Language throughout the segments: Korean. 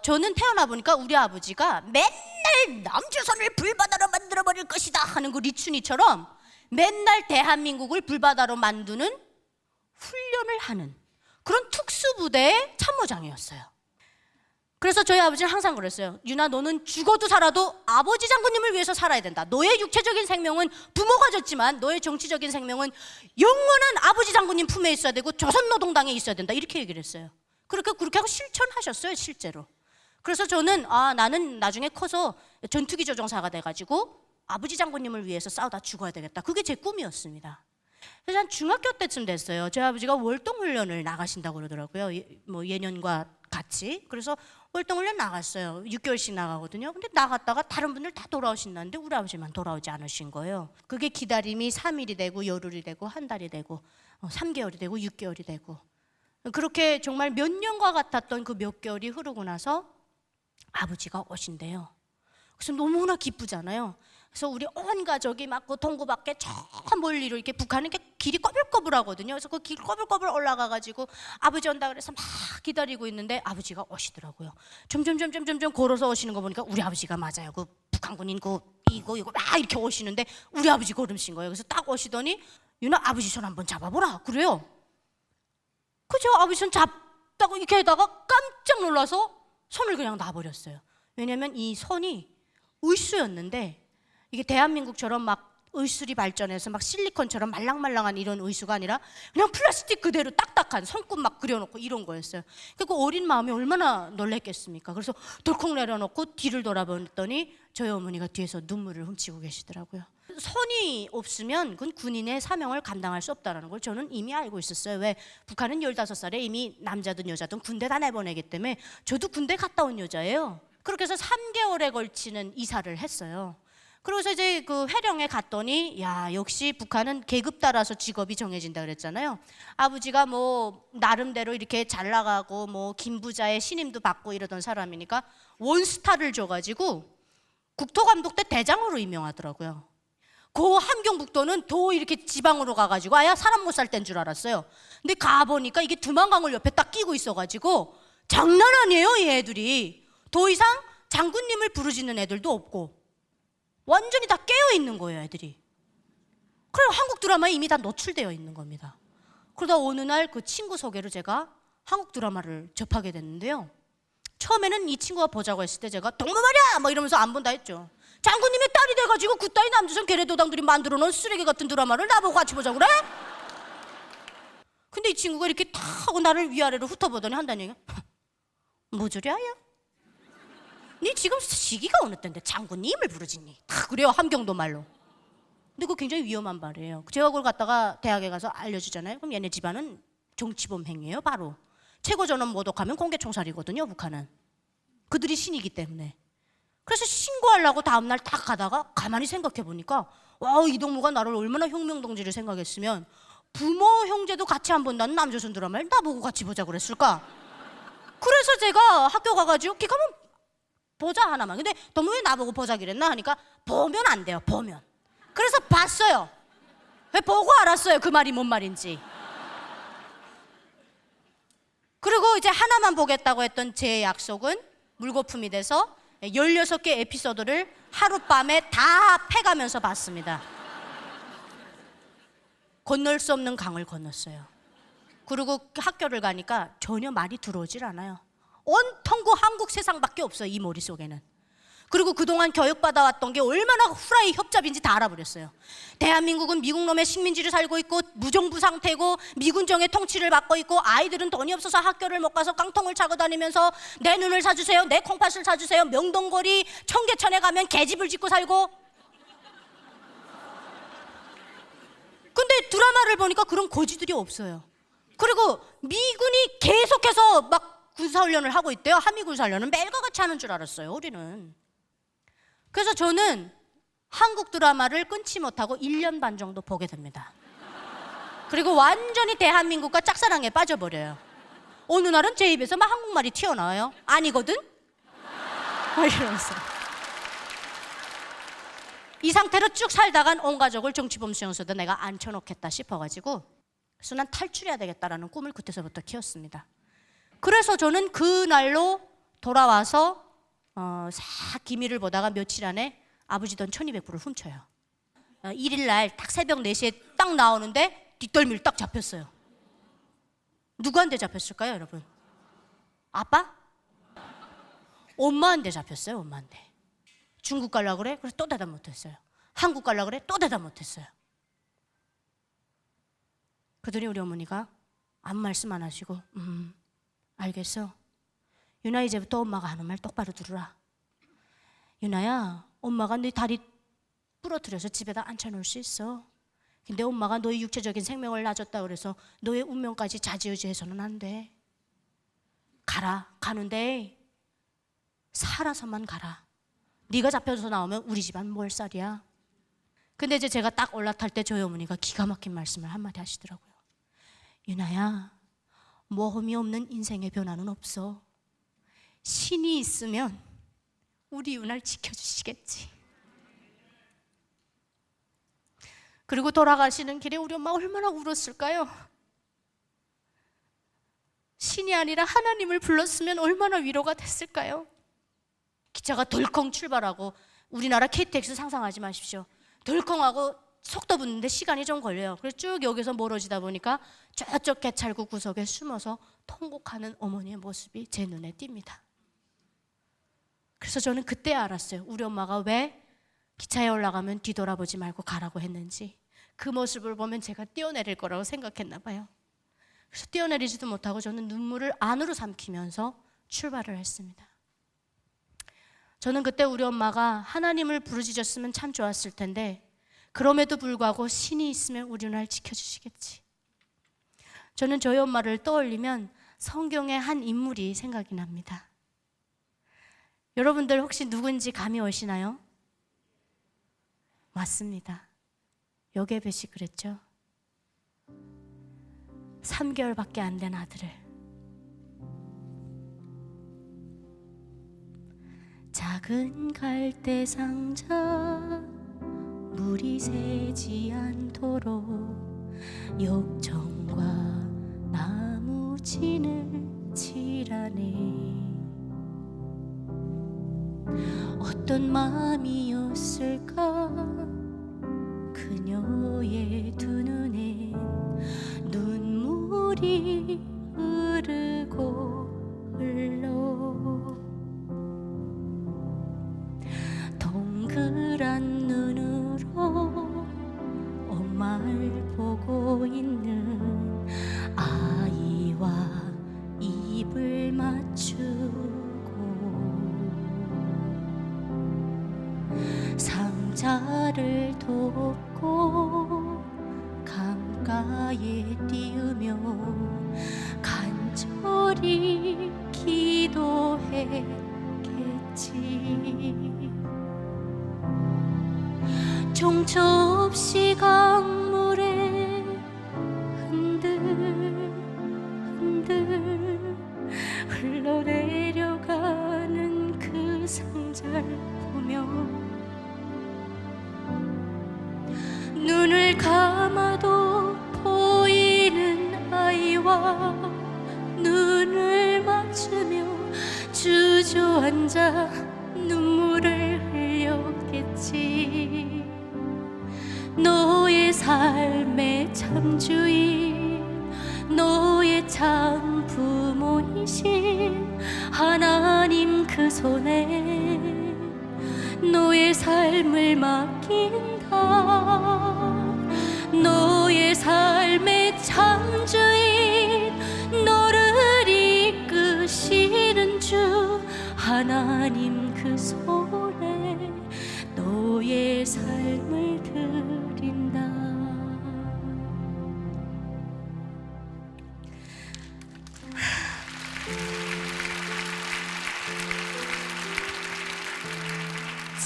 저는 태어나 보니까 우리 아버지가 맨날 남조선을 불바다로 만들어버릴 것이다 하는 그 리춘이처럼 맨날 대한민국을 불바다로 만드는 훈련을 하는 그런 특수부대의 참모장이었어요. 그래서 저희 아버지는 항상 그랬어요. 유나, 너는 죽어도 살아도 아버지 장군님을 위해서 살아야 된다. 너의 육체적인 생명은 부모가 줬지만 너의 정치적인 생명은 영원한 아버지 장군님 품에 있어야 되고 조선노동당에 있어야 된다. 이렇게 얘기를 했어요. 그렇게 하고 실천하셨어요, 실제로. 그래서 저는 나는 나중에 커서 전투기 조종사가 돼가지고 아버지 장군님을 위해서 싸우다 죽어야 되겠다. 그게 제 꿈이었습니다. 그래서 한 중학교 때쯤 됐어요. 저희 아버지가 월동훈련을 나가신다고 그러더라고요. 뭐 예년과 같이. 그래서 월동훈련 나갔어요. 6개월씩 나가거든요. 근데 나갔다가 다른 분들 다 돌아오신다는데 우리 아버지만 돌아오지 않으신 거예요. 그게 기다림이 3일이 되고 열흘이 되고 한 달이 되고 3개월이 되고 6개월이 되고, 그렇게 정말 몇 년과 같았던 그 몇 개월이 흐르고 나서 아버지가 오신대요. 그래서 너무나 기쁘잖아요. 그래서 우리 온 가족이 막 그 동구밖에 저 멀리로 이렇게 북한은 길이 꺼불꺼불하거든요. 그래서 그 길 꺼불꺼불 올라가가지고 아버지 온다 그래서 막 기다리고 있는데 아버지가 오시더라고요. 점점 걸어서 오시는 거 보니까 우리 아버지가 맞아요. 그 북한군인 이거 막 이렇게 오시는데 우리 아버지 걸음신 거예요. 그래서 딱 오시더니 유나, 아버지 손 한번 잡아보라 그래요. 그죠? 아버지 손 잡다고 이렇게 하다가 깜짝 놀라서 손을 그냥 놔버렸어요. 왜냐면 이 손이 의수였는데 이게 대한민국처럼 막 의술이 발전해서 막 실리콘처럼 말랑말랑한 이런 의수가 아니라 그냥 플라스틱 그대로 딱딱한 손끝 막 그려놓고 이런 거였어요. 그 어린 마음이 얼마나 놀랬겠습니까? 그래서 덜컥 내려놓고 뒤를 돌아봤더니 저희 어머니가 뒤에서 눈물을 훔치고 계시더라고요. 손이 없으면 그건 군인의 사명을 감당할 수 없다는 걸 저는 이미 알고 있었어요. 왜? 북한은 15살에 이미 남자든 여자든 군대 다 내보내기 때문에 저도 군대 갔다 온 여자예요. 그렇게 해서 3개월에 걸치는 이사를 했어요. 그래서 이제 그 회령에 갔더니 야, 역시 북한은 계급 따라서 직업이 정해진다 그랬잖아요. 아버지가 뭐 나름대로 이렇게 잘 나가고 뭐 김부자의 신임도 받고 이러던 사람이니까 원스타를 줘가지고 국토감독대 대장으로 임명하더라고요. 그 함경북도는 더 이렇게 지방으로 가가지고 아야 사람 못 살 땐 줄 알았어요. 근데 가보니까 이게 두만강을 옆에 딱 끼고 있어가지고 장난 아니에요. 이 애들이 더 이상 장군님을 부르짖는 애들도 없고 완전히 다 깨어있는 거예요, 애들이. 그래서 한국 드라마에 이미 다 노출되어 있는 겁니다. 그러다 어느 날 그 친구 소개로 제가 한국 드라마를 접하게 됐는데요. 처음에는 이 친구가 보자고 했을 때 제가 동무 말이야! 막 이러면서 안 본다 했죠. 장군님의 딸이 돼가지고 그따위 남조선 괴뢰도당들이 만들어 놓은 쓰레기 같은 드라마를 나보고 같이 보자고 그래? 근데 이 친구가 이렇게 탁 하고 나를 위아래로 훑어보더니 한다는 얘기야. 뭐 저리야, 야? 니 지금 시기가 어느 때인데 장군님을 부르짖니? 다 그래요, 함경도 말로. 근데 그거 굉장히 위험한 말이에요. 제가 그걸 갖다가 대학에 가서 알려주잖아요. 그럼 얘네 집안은 정치범 행위예요, 바로. 최고전원 모독하면 공개총살이거든요, 북한은. 그들이 신이기 때문에. 그래서 신고하려고 다음날 딱 가다가 가만히 생각해보니까 와, 이동무가 나를 얼마나 혁명동지를 생각했으면 부모, 형제도 같이 안 본다는 남조선 드라마를 나보고 같이 보자고 그랬을까? 그래서 제가 학교 가가지고 가면 보자 하나만. 근데 너무 왜 나보고 보자 그랬나 하니까 보면 안 돼요, 보면. 그래서 봤어요. 보고 알았어요, 그 말이 뭔 말인지. 그리고 이제 하나만 보겠다고 했던 제 약속은 물거품이 돼서 16개 에피소드를 하룻밤에 다 패가면서 봤습니다. 건널 수 없는 강을 건넜어요. 그리고 학교를 가니까 전혀 말이 들어오질 않아요. 온통 그 한국 세상밖에 없어요, 이 머릿속에는. 그리고 그동안 교육받아왔던 게 얼마나 후라이 협잡인지 다 알아버렸어요. 대한민국은 미국놈의 식민지를 살고 있고 무정부 상태고 미군정의 통치를 받고 있고 아이들은 돈이 없어서 학교를 못 가서 깡통을 차고 다니면서 내 눈을 사주세요, 내 콩팥을 사주세요, 명동거리 청계천에 가면 개집을 짓고 살고. 근데 드라마를 보니까 그런 거지들이 없어요. 그리고 미군이 계속해서 막 군사훈련을 하고 있대요. 한미군사훈련은 매일과 같이 하는 줄 알았어요, 우리는. 그래서 저는 한국 드라마를 끊지 못하고 1년 반 정도 보게 됩니다. 그리고 완전히 대한민국과 짝사랑에 빠져버려요. 어느 날은 제 입에서 막 한국말이 튀어나와요. 아니거든? 이러면서. 이 상태로 쭉 살다간 온 가족을 정치범 수용소에다 내가 앉혀놓겠다 싶어가지고 그래서 난 탈출해야 되겠다라는 꿈을 그때서부터 키웠습니다. 그래서 저는 그날로 돌아와서 싹 기밀을 보다가 며칠 안에 아버지 돈 1200불을 훔쳐요. 1일 날 딱 새벽 4시에 딱 나오는데 뒷덜미를 딱 잡혔어요. 누구한테 잡혔을까요, 여러분? 아빠? 엄마한테 잡혔어요, 엄마한테. 중국 가려고 그래? 그래서 또 대답 못했어요. 한국 가려고 그래? 또 대답 못했어요. 그러더니 우리 어머니가 아무 말씀 안 하시고 알겠어. 유나 이제부터 엄마가 하는 말 똑바로 들으라. 유나야, 엄마가 네 다리 부러뜨려서 집에다 앉혀놓을 수 있어. 근데 엄마가 너의 육체적인 생명을 놔줬다 그래서 너의 운명까지 좌지우지해서는 안 돼. 가라. 가는데 살아서만 가라. 네가 잡혀서 나오면 우리 집안 몰살이야. 근데 이제 제가 딱 올라탈 때 저희 어머니가 기가 막힌 말씀을 한마디 하시더라고요. 유나야, 모험이 없는 인생의 변화는 없어. 신이 있으면 우리 유나를 지켜주시겠지. 그리고 돌아가시는 길에 우리 엄마 얼마나 울었을까요? 신이 아니라 하나님을 불렀으면 얼마나 위로가 됐을까요? 기차가 덜컹 출발하고, 우리나라 KTX 상상하지 마십시오. 덜컹하고 속도 붙는데 시간이 좀 걸려요. 그래서 쭉 여기서 멀어지다 보니까 저쪽 개찰구 구석에 숨어서 통곡하는 어머니의 모습이 제 눈에 띕니다. 그래서 저는 그때 알았어요. 우리 엄마가 왜 기차에 올라가면 뒤돌아보지 말고 가라고 했는지. 그 모습을 보면 제가 뛰어내릴 거라고 생각했나 봐요. 그래서 뛰어내리지도 못하고 저는 눈물을 안으로 삼키면서 출발을 했습니다. 저는 그때 우리 엄마가 하나님을 부르짖었으면 참 좋았을 텐데, 그럼에도 불구하고 신이 있으면 우리 날 지켜주시겠지. 저는 저희 엄마를 떠올리면 성경의 한 인물이 생각이 납니다. 여러분들 혹시 누군지 감이 오시나요? 맞습니다. 요게벳이 그랬죠. 3개월밖에 안 된 아들을 작은 갈대 상자 물이 새지 않도록 욕정과 나무 진을 칠하네. 어떤 마음이었을까 그녀의 두 눈엔 눈물이 흐르고 흘러 동그란 눈으로 엄마를 보고 있는 아이와 입을 맞추고 상자를 돕고 강가에 띄우며 간절히 기도했겠지. 종처 없이 강물에 흔들흔들 흘러내려가는 그 상자를 보며 눈을 감아도 보이는 아이와 눈을 맞추며 주저앉아 눈물을 흘렸겠지. 너의 삶의 참 주인, 너의 참 부모이신 하나님 그 손에 너의 삶을 맡긴다. 너의 삶의 참 주인, 너를 이끄시는 주 하나님 그 손에 너의 삶을 드린다.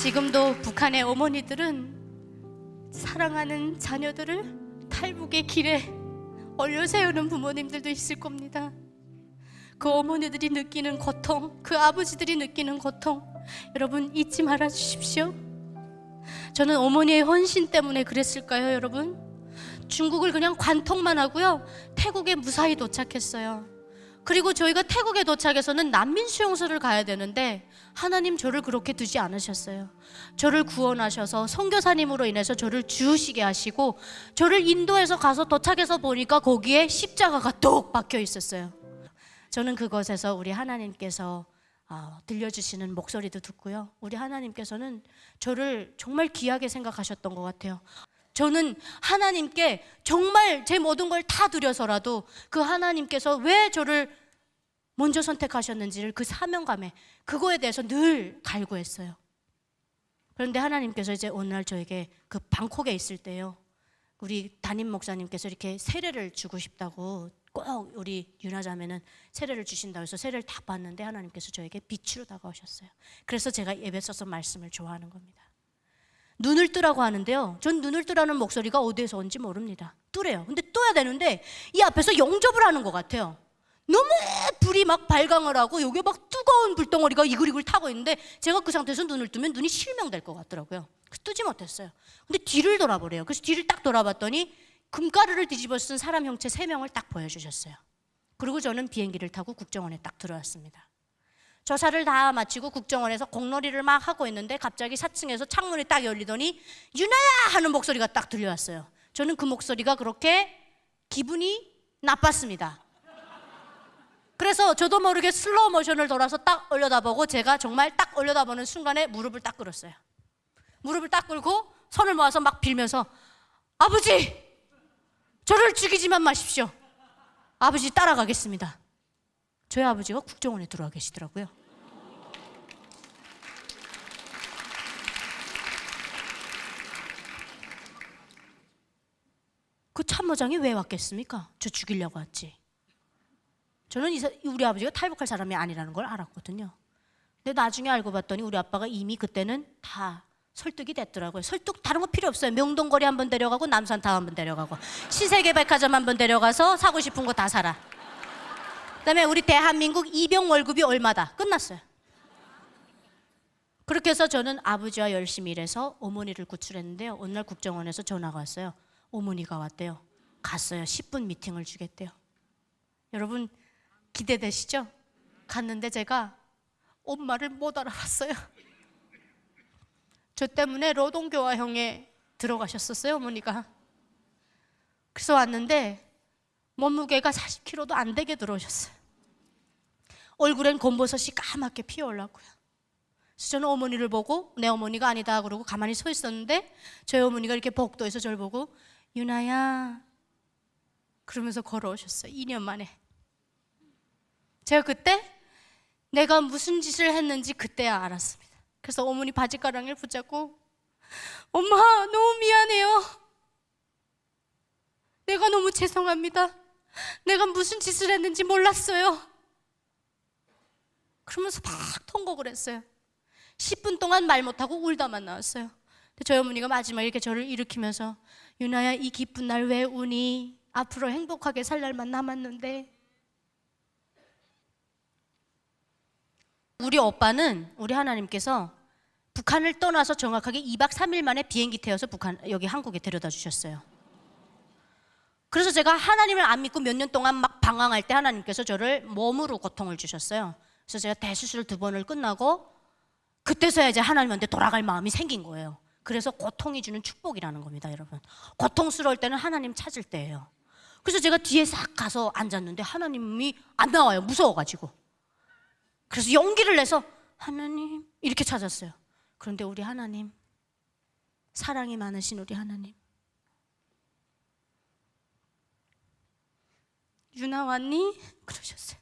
지금도 북한의 어머니들은 사랑하는 자녀들을 탈북의 길에 올려세우는 부모님들도 있을 겁니다. 그 어머니들이 느끼는 고통, 그 아버지들이 느끼는 고통, 여러분 잊지 말아 주십시오. 저는 어머니의 헌신 때문에 그랬을까요, 여러분? 중국을 그냥 관통만 하고요, 태국에 무사히 도착했어요. 그리고 저희가 태국에 도착해서는 난민 수용소를 가야 되는데 하나님 저를 그렇게 두지 않으셨어요. 저를 구원하셔서 선교사님으로 인해서 저를 주우시게 하시고, 저를 인도해서 가서 도착해서 보니까 거기에 십자가가 똑 박혀 있었어요. 저는 그것에서 우리 하나님께서 들려주시는 목소리도 듣고요, 우리 하나님께서는 저를 정말 귀하게 생각하셨던 것 같아요. 저는 하나님께 정말 제 모든 걸 다 드려서라도 그 하나님께서 왜 저를 먼저 선택하셨는지를, 그 사명감에, 그거에 대해서 늘 갈구했어요. 그런데 하나님께서 이제 어느 날 저에게 그 방콕에 있을 때요, 우리 담임 목사님께서 이렇게 세례를 주고 싶다고, 꼭 우리 유나자매는 세례를 주신다고 해서 세례를 다 받는데 하나님께서 저에게 빛으로 다가오셨어요. 그래서 제가 예배서서 말씀을 좋아하는 겁니다. 눈을 뜨라고 하는데요, 전 눈을 뜨라는 목소리가 어디에서 온지 모릅니다. 뜨래요. 근데 떠야 되는데 이 앞에서 영접을 하는 것 같아요. 너무 불이 막 발광을 하고 여기에 막 뜨거운 불덩어리가 이글이글 타고 있는데 제가 그 상태에서 눈을 뜨면 눈이 실명될 것 같더라고요. 그래서 뜨지 못했어요. 근데 뒤를 돌아보래요. 그래서 뒤를 딱 돌아봤더니 금가루를 뒤집어 쓴 사람 형체 3명을 딱 보여주셨어요. 그리고 저는 비행기를 타고 국정원에 딱 들어왔습니다. 조사를 다 마치고 국정원에서 공놀이를 막 하고 있는데 갑자기 4층에서 창문이 딱 열리더니 유나야 하는 목소리가 딱 들려왔어요. 저는 그 목소리가 그렇게 기분이 나빴습니다. 그래서 저도 모르게 슬로우 모션을 돌아서 딱 올려다보고, 제가 정말 딱 올려다보는 순간에 무릎을 딱 꿇었어요. 무릎을 딱 꿇고 손을 모아서 막 빌면서, 아버지, 저를 죽이지만 마십시오. 아버지 따라가겠습니다. 저희 아버지가 국정원에 들어와 계시더라고요. 그 참모장이 왜 왔겠습니까? 저 죽이려고 왔지. 저는 우리 아버지가 탈북할 사람이 아니라는 걸 알았거든요. 근데 나중에 알고 봤더니 우리 아빠가 이미 그때는 다 설득이 됐더라고요. 설득 다른 거 필요 없어요. 명동거리 한번 데려가고 남산타워 한번 데려가고 신세계백화점 한번 데려가서 사고 싶은 거 다 사라. 그다음에 우리 대한민국 입영 월급이 얼마다. 끝났어요. 그렇게 해서 저는 아버지와 열심히 일해서 어머니를 구출했는데요, 어느 날 국정원에서 전화가 왔어요. 어머니가 왔대요. 갔어요. 10분 미팅을 주겠대요. 여러분 기대되시죠? 갔는데 제가 엄마를 못 알아봤어요. 저 때문에 노동교화형에 들어가셨었어요, 어머니가. 그래서 왔는데 몸무게가 40kg도 안 되게 들어오셨어요. 얼굴엔 검버섯이 까맣게 피어올랐고요. 그래서 저는 어머니를 보고 내 어머니가 아니다 그러고 가만히 서 있었는데 저희 어머니가 이렇게 복도에서 저를 보고 유나야 그러면서 걸어오셨어요. 2년 만에. 제가 그때 내가 무슨 짓을 했는지 그때야 알았습니다. 그래서 어머니 바지가랑이를 붙잡고 엄마 너무 미안해요. 내가 너무 죄송합니다. 내가 무슨 짓을 했는지 몰랐어요. 그러면서 막 통곡을 했어요. 10분 동안 말 못하고 울다만 나왔어요. 근데 저희 어머니가 마지막에 이렇게 저를 일으키면서 유나야 이 기쁜 날 왜 우니? 앞으로 행복하게 살 날만 남았는데. 우리 오빠는 우리 하나님께서 북한을 떠나서 정확하게 2박 3일 만에 비행기 태워서 여기 한국에 데려다 주셨어요. 그래서 제가 하나님을 안 믿고 몇 년 동안 막 방황할 때 하나님께서 저를 몸으로 고통을 주셨어요. 그래서 제가 대수술 2번을 끝나고 그때서야 이제 하나님한테 돌아갈 마음이 생긴 거예요. 그래서 고통이 주는 축복이라는 겁니다, 여러분. 고통스러울 때는 하나님 찾을 때예요. 그래서 제가 뒤에 싹 가서 앉았는데 하나님이 안 나와요, 무서워가지고. 그래서 용기를 내서 하나님 이렇게 찾았어요. 그런데 우리 하나님, 사랑이 많으신 우리 하나님, 유나 왔니? 그러셨어요.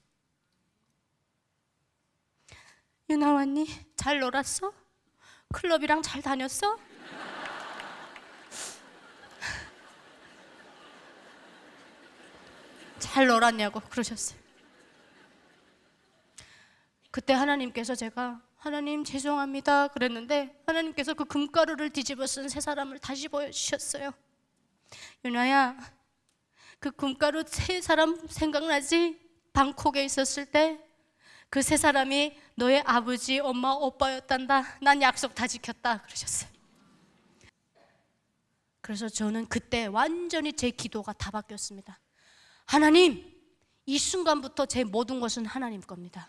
유나 왔니? 잘 놀았어? 클럽이랑 잘 다녔어? 잘 놀았냐고 그러셨어요. 그때 하나님께서 제가 하나님 죄송합니다 그랬는데 하나님께서 그 금가루를 뒤집어 쓴 세 사람을 다시 보여주셨어요. 유나야 그 금가루 세 사람 생각나지? 방콕에 있었을 때 그 세 사람이 너의 아버지, 엄마, 오빠였단다. 난 약속 다 지켰다 그러셨어요. 그래서 저는 그때 완전히 제 기도가 다 바뀌었습니다. 하나님, 이 순간부터 제 모든 것은 하나님 겁니다.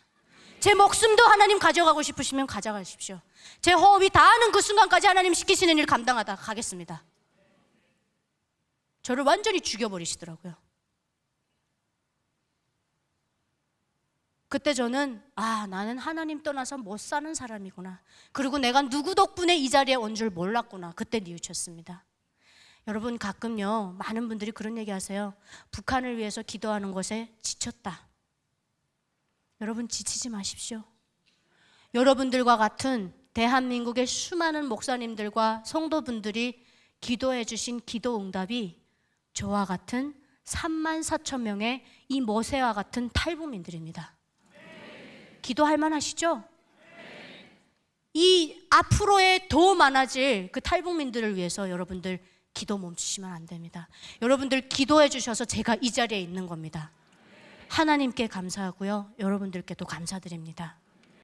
제 목숨도 하나님 가져가고 싶으시면 가져가십시오. 제 호흡이 닿는 그 순간까지 하나님 시키시는 일 감당하다 가겠습니다. 저를 완전히 죽여버리시더라고요. 그때 저는 나는 하나님 떠나서 못 사는 사람이구나. 그리고 내가 누구 덕분에 이 자리에 온 줄 몰랐구나. 그때 뉘우쳤습니다. 여러분, 가끔요 많은 분들이 그런 얘기 하세요. 북한을 위해서 기도하는 것에 지쳤다. 여러분, 지치지 마십시오. 여러분들과 같은 대한민국의 수많은 목사님들과 성도분들이 기도해 주신 기도 응답이 저와 같은 34,000명의 이 모세와 같은 탈북민들입니다. 기도할 만하시죠? 이 앞으로의 더 많아질 그 탈북민들을 위해서 여러분들 기도 멈추시면 안 됩니다. 여러분들 기도해 주셔서 제가 이 자리에 있는 겁니다. 하나님께 감사하고요, 여러분들께도 감사드립니다.